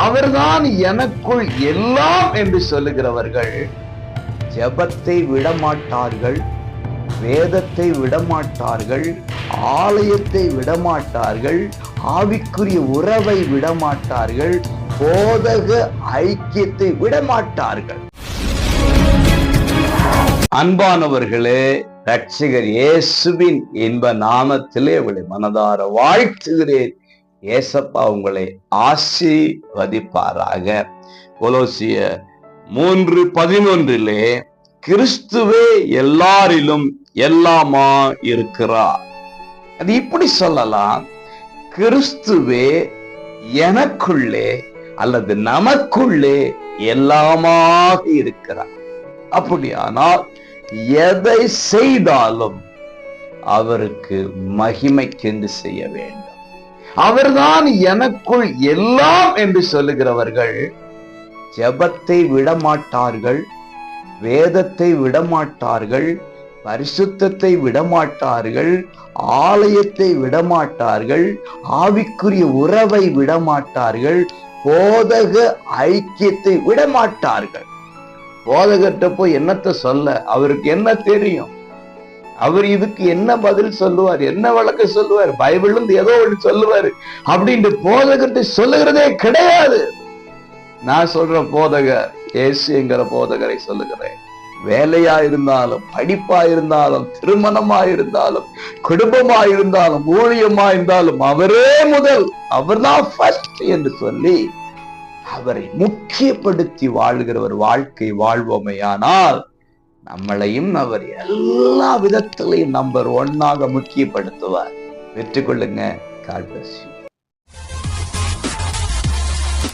அவர்தான் எனக்குள் எல்லாம் என்று சொல்லுகிறவர்கள் ஜெபத்தை விடமாட்டார்கள், வேதத்தை விடமாட்டார்கள், ஆலயத்தை விடமாட்டார்கள், ஆவிக்குரிய உறவை விடமாட்டார்கள், போதக ஐக்கியத்தை விடமாட்டார்கள். அன்பானவர்களே, ரட்சகர் இயேசுவின் இன்ப நாமத்திலே உங்களை மனதார வாழ்த்துகிறேன். ஏசப்பா உங்களை ஆசீர்வதிப்பாராக. கொலோசியர் 3:11 கிறிஸ்துவே எல்லாரிலும் எல்லாமா இருக்கிறார். அது இப்படி சொல்லலாம், கிறிஸ்துவே எனக்குள்ளே அல்லது நமக்குள்ளே எல்லாமாக இருக்கிறார். அப்படியானால் எதை செய்தாலும் அவருக்கு மகிமைக்கென்று செய்ய வேண்டும். அவர்தான் எனக்குள் எல்லாம் என்று சொல்லுகிறவர்கள் ஜெபத்தை விடமாட்டார்கள், வேதத்தை விடமாட்டார்கள், பரிசுத்தத்தை விடமாட்டார்கள், ஆலயத்தை விடமாட்டார்கள், ஆவிக்குரிய உறவை விடமாட்டார்கள், போதக ஐக்கியத்தை விடமாட்டார்கள். போதகர்கிட்ட போய் என்னத்தை சொல்ல? அவருக்கு என்ன தெரியும்? அவர் இதுக்கு என்ன பதில் சொல்லுவார், என்ன வழக்கு சொல்லுவார்? பைபிள்ல ஏதோ ஒன்று சொல்லுவாரு அப்படின்ட்டு போதகர்கிட்ட சொல்லுகிறதே கிடையாது. நான் சொல்ற போதகர் இயேசுங்கிற போதகரை சொல்லுகிறேன். வேலையா இருந்தாலும், படிப்பா இருந்தாலும், திருமணமா இருந்தாலும், குடும்பமா இருந்தாலும், ஊழியமா இருந்தாலும் அவரே முதல், அவர்தான் ஃபர்ஸ்ட் என்று சொல்லி அவரை முக்கியப்படுத்தி வாழ்கிறவர் வாழ்க்கை வாழ்வோமையானால் நம்மளையும் அவர் எல்லா விதத்திலையும் நம்பர் 1 முக்கியப்படுத்துவார். வெற்றி கொள்ளுங்க. God bless you.